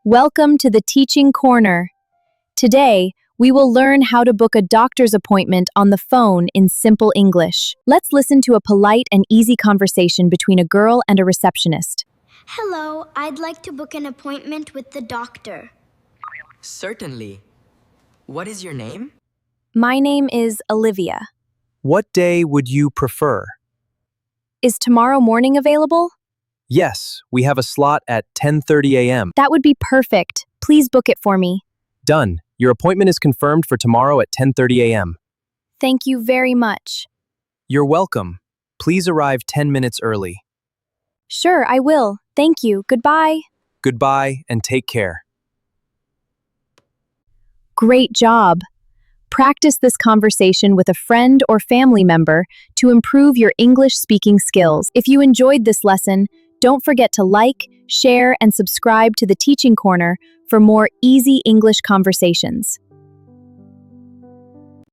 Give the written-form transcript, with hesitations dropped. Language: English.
Welcome to the Teaching Corner. Today, we will learn how to book a doctor's appointment on the phone in simple English. Let's listen to a polite and easy conversation between a girl and a receptionist. Hello, I'd like to book an appointment with the doctor. Certainly. What is your name? My name is Olivia. What day would you prefer? Is tomorrow morning available? Yes, we have a slot at 10:30 a.m. That would be perfect. Please book it for me. Done. Your appointment is confirmed for tomorrow at 10:30 a.m. Thank you very much. You're welcome. Please arrive 10 minutes early. Sure, I will. Thank you. Goodbye. Goodbye and take care. Great job. Practice this conversation with a friend or family member to improve your English speaking skills. If you enjoyed this lesson, don't forget to like, share, and subscribe to the Teaching Corner for more easy English conversations.